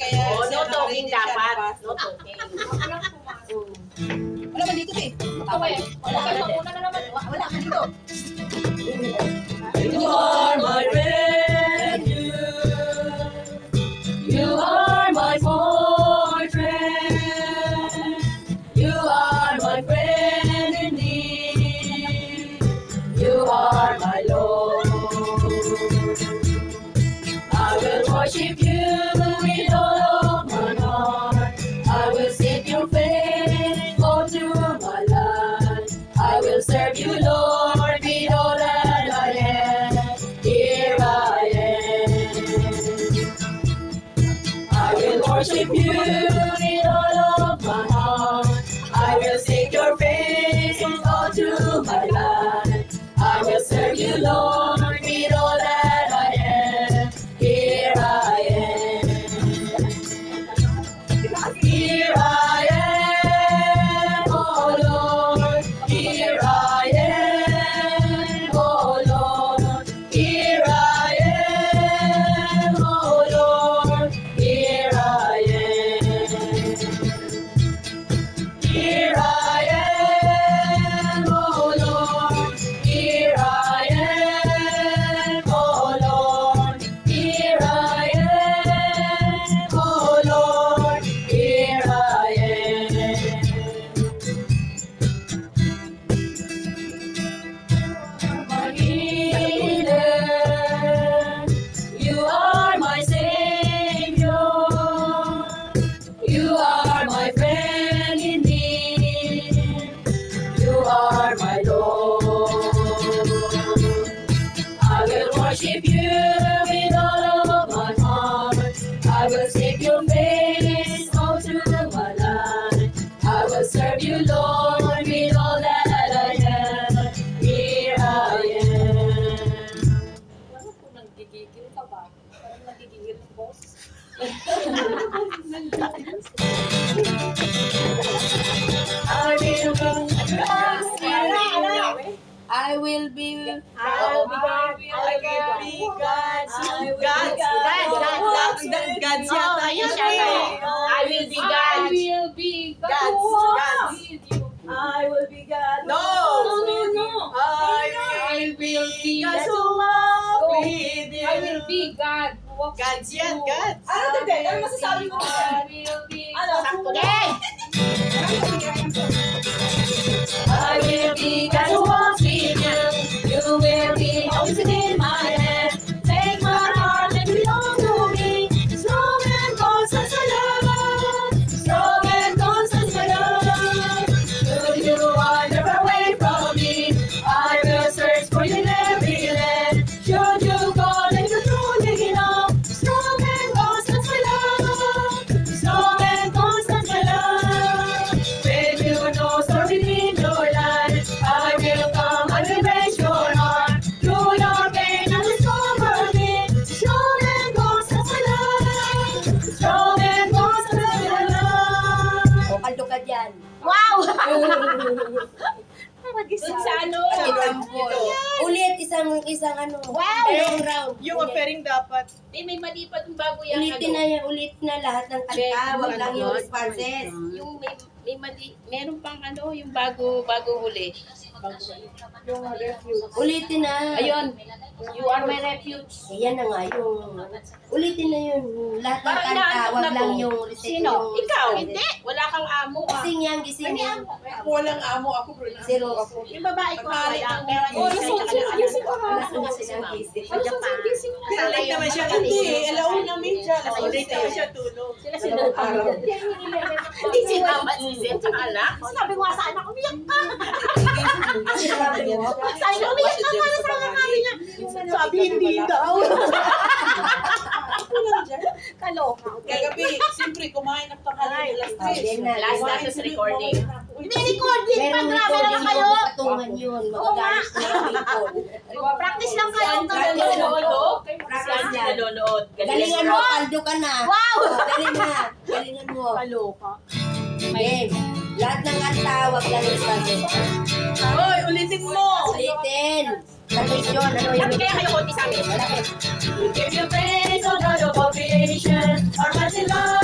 kaya Oh, siya no talking nakaready siya dapat. na No talking. Wala man dito eh. Wala man dito. You are my refuge. You are my fortress. You are my friend in need. You are my Lord. I will worship you with all of my heart. I will seek your face all through my life. I will serve you, Lord, with all that I am. Here I am. I will worship you with all of my heart. I will seek your face all through my life. I will serve you, Lord, with all that I am. Here I am. Here I am, oh Lord. Here I am, oh Lord. Here I am, oh Lord. Here I am. Here I am, oh Lord. Here I am, oh Lord. Here I am, oh Lord. Here I am. My healer, you are my Savior. You are my friend in need. You are my Lord. I will worship you with all of my heart. I will seek your face all through my life. I will serve you, Lord, with all that I am. Here I am. Ano kung nagigigil ka ba? Parang nagigigil ng boss. I will be I will be God's yata yun yun eh. eh. I will be I God. will be God. God's. With you. I will be God. No. I will be God's God. who walk with you. I will be God. who walks God's with yan, you. God. Ano hindi? Ano masasabi mo? I will be Ano? Sakto din. I will be God who walks with you. You will be always in my hand. Take my heart and belong to me. Strong and constant my love. Strong and constant my love. Should you wander away from me, I will search for you in every land. Should you go, then you truly know. Strong and constant my love. Strong and constant my love. When you know stormy in your life, I will come, I will raise your heart. Through your pain, I will cover me. Strong and constant my love. Strong and constant my love. O, kaldo ka dyan. Wow! Dun sa ano? Itampol. Ulit, isang ano. Wow! Dalawang round. Yung Ulit. offering dapat. May mali pa yung bago yan. Ulitin na yan, ulit na lahat ng kanta. Wag lang yung responses. Yung may mali, meron pang ano, yung bago huli. Yung refuge. Ulitin na. Ayun, you are my refuge. Ayan na nga yung... Ulitin na yun. Lahat ng Parang kanta, inaantok wag na lang to. yung... Sino? yung Ikaw? responses. Hindi. Wala kang amo ah. Gising yan, gising yan. Walang amo ako, bro. Zero ako. Yung babae ko Pagkali wala. ng- Pero Oh, gising ka Alas 11 ang gising. Pero late naman siya. Hindi, alaon namin siya. Late naman siya tulog. Dalawang araw. Hindi sinama si Zen sa ala. Sabi ko nga sa anak, umiyak ka. Sabi mo? Sabi ko, umiyak ka para sa kakari niya. Sabi, hindi daw. Kaloka. Kagabi, siyempre, kumain ng tanghali alas Ayun 3. na. Last na Kumain sa si recording. Hindi. Recording pa, Merong grabe recording naman kayo. yung patungan yun. Magagalit na yung people. Practice lang kayo. Practice lang. Nanonood. Practice Saan lang. nanonood? Galingan mo, kaldo ka na. Wow! Dali na. Galingan mo. Kaloka. Game. Lahat ng kanta, wag lang yung responses. Hoy, ulitin mo! Ulitin. Tradition, ano yung... Kaya kayo konti sa amin. Malaki. Give you praise, O God of all creation. Our hearts in love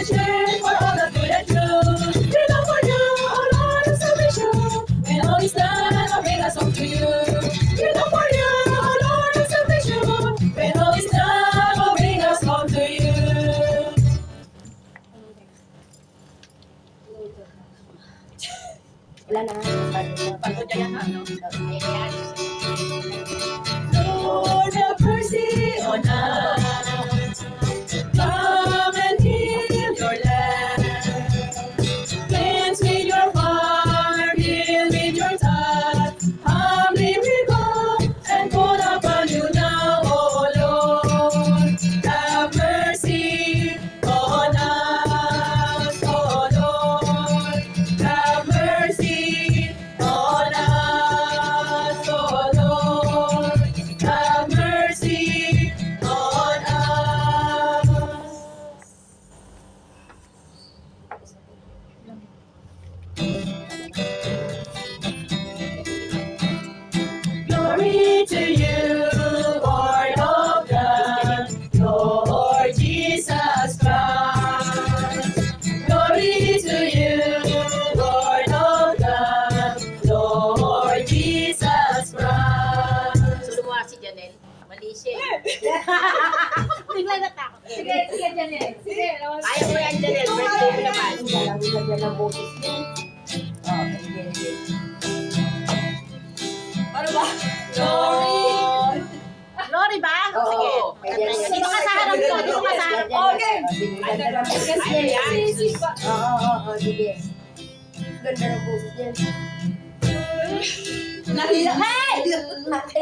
church for all the good and true. We long for you, oh Lord of salvation. When all is done, I'll bring us home to you. We long for you, oh Lord of salvation. When all is done, I'll bring us home to you. Wala na. Pagod niya yan, ano? Ayan. Lord have mercy on us. Come and heal your land. Cleanse with your fire, heal with your touch. Humbly we come and call upon you now, O Lord. Have mercy on us, O Lord. Have mercy on us, O Lord. Have mercy on us. Glory to you, Lord of God, Lord Jesus Christ. Glory to you, Lord of God, Lord Jesus Christ. Suluwa si Janelle. Mali siya. Bigla natakot. Sige, sige, Janelle. Sige. Ayaw mo yan, Janelle. Birthday mo naman. Galang yan ang boses niya. Oh, hindi. Ano ba? Glory. Glory ba? Oo. Sige. Dito ka sa harap ko. Dito ka sa harap ko. Okay. Ganda ng boses niya. Oo, sige. Ganda ng boses niya. Nahiya. Hey!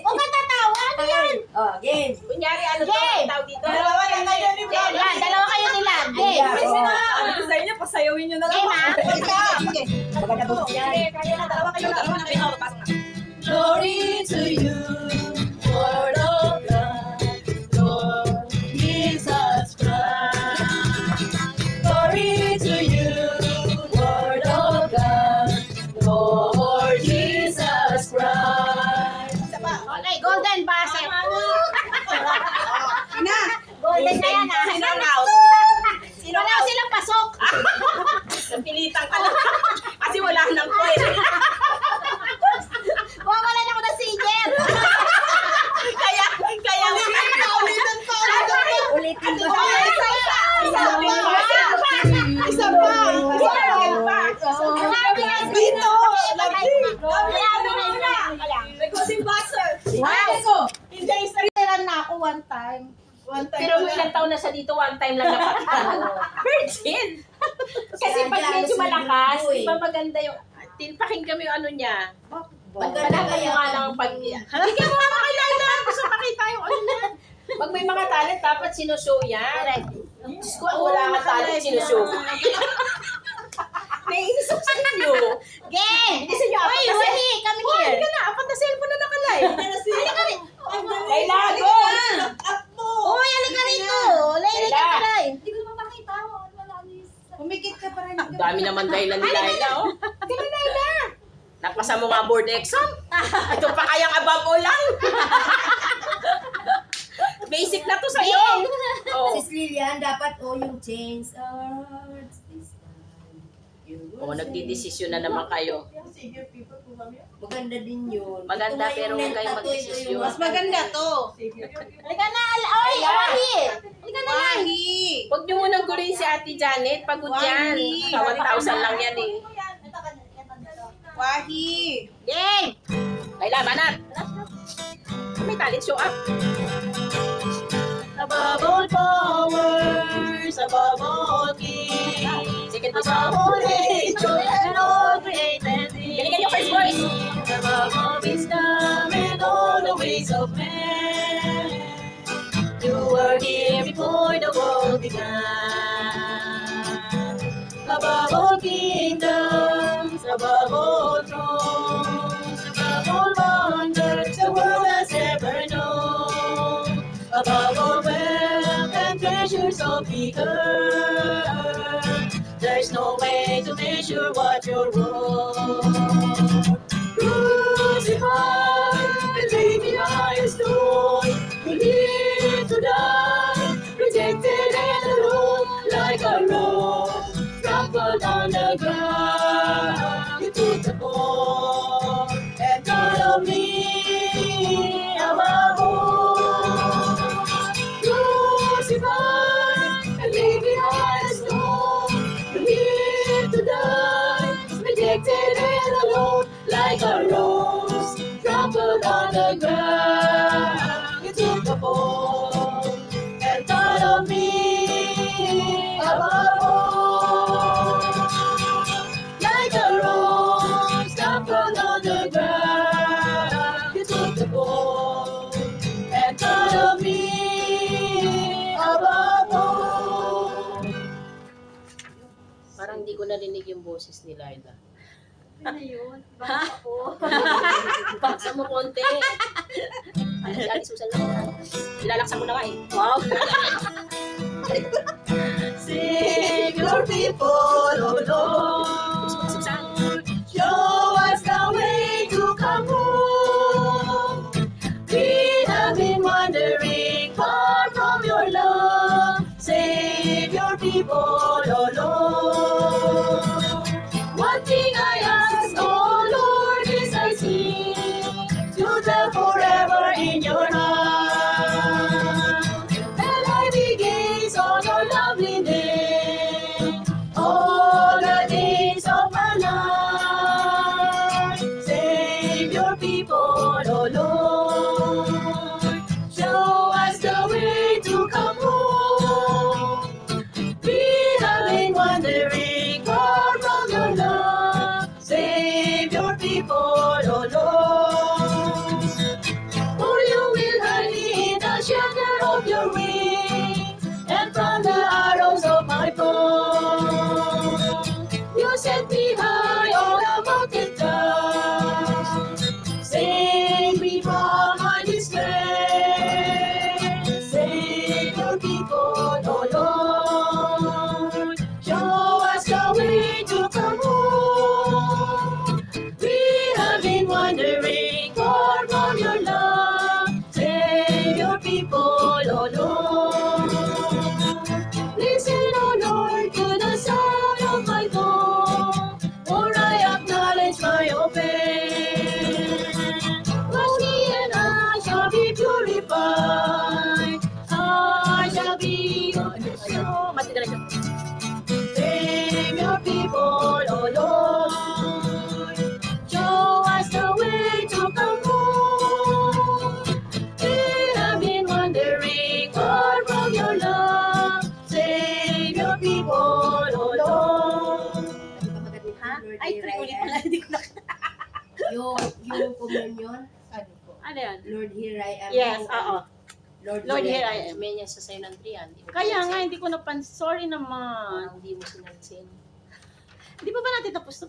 Huwag ka tatawa. Ano yan? Oh, game. Kunyari, ano to? Game. Tawag dito. Dalawa na kayo ni Bro. Yan, dalawa kayo nila. Game. Sabi ko sa inyo, pasayawin nyo na lang. Game, ha? Sige. Maganda boses niya. Dalawa kayo na. Pasok na. Glory to you, Lord of God, Lord Jesus Christ. Glory to you, Lord of God, Lord Jesus Christ. Okay, golden basket. Na. Golden na yan, ha? Sino out? Wala silang pasok. Napilitan ka lang. Kasi wala nang point. Wawalan ako ng senior. Kaya ulitan pa. Ulitin mo. Isa pa. Dito. Recording buzzer. Wow. Hindi, isa. Na ako one time. One time Pero pala. ilang taon na siya dito, one time lang napakita. Virgin! Kasi pag medyo malakas, di ba maganda yung, pakinggan mo yung ano niya. Maganda nga lang ang pag... Bigyan mo nga makilala! Gusto makita yung ano niya. Pag may mga talent, dapat sinushow yan. Diyos ko, wala nga talent, sinushow. Naiinis ako sa inyo. Game! Hindi sa inyo, apat na Wahi, come here. Halika na, apat na cellphone na nakalive. Halika rin. Layla, go! Uy, halika rito. Layla ka pa rin. Hindi ko naman makita. Humigit ka pa rin. Ang dami naman dahilan ni Laila, oh. Kami Layla. Nagpasa mo nga board exam. Ito pa kayang above all lang. Basic na to sa'yo. Oh. Sis Lilian, dapat yung change our hearts this time. Oh, nagdidesisyon na naman kayo. Maganda din yun. Maganda, Ito nga pero yung huwag kayong tattoo, ito magdesisyon. yung Mas maganda to. Halika na. Oy, Wahi. Halika na lang. Wahi. Huwag niyo munang gurin si Ate Janet. Pagod yan. Wahi. Sa 1,000 lang yan eh. Wahi. Game. Layla, banat. May talent show up. Above all powers, above all kings, second to all nature and all created things. Galingan yung first voice. Above all wisdom and all the ways of man, you were here before the world began. Above all kingdoms, above all thrones, above all wonders the world has ever known, above all wealth and treasures of the earth, there's no way to measure what you're worth. Crucified and laid behind a stone, you live to die, rejected and alone like a rose. pole and follow me above all. Like a rose trampled on the ground, you took the pole and follow me above all. Parang hindi ko narinig yung boses ni Liza. Ano yun? Baka ako. Paksa mo konti. Ay, Ate Susan lang. Ilalaksan mo na nga eh. Wow. Sing your people, oh Lord. Susan. Show us the way to come home. We have been wandering far from your love. Save your people, oh Lord. One thing I ask, oh Lord, is I sing to dwell forever in your heart. And I will gaze on your lovely name all the days of my life. Save your people, oh Lord. Show us the way to come home. We have been wandering far from your love. Save your people, oh Lord. For you will hide me in the shelter of your wing, and from the arrows of my foe. You set me high on a mountain top. Save me from my despair. Save your people, oh Lord. Show us the way to come home. We have been wandering far from your love. Save your people, oh Lord. Listen, oh Lord, to the sound of my call, for I acknowledge my offense. Wash me and I shall be purified. I shall be on the shore. Matigalas siya. Save your people, oh Lord. Show us the way to come home. We have been wandering far from your love. Save your people, oh Lord. Ha? Ay, tuloy pala. Hindi ko na. Yung communion, ano po? Ano yan? Lord, here I am. Yes, oo. Lord, here I am. May niya sa sa'yo ng 3 hindi ko Kaya pinansin. nga, hindi ko napansin. Sorry naman. Parang hindi mo sinansin. Di ba natin tapos na?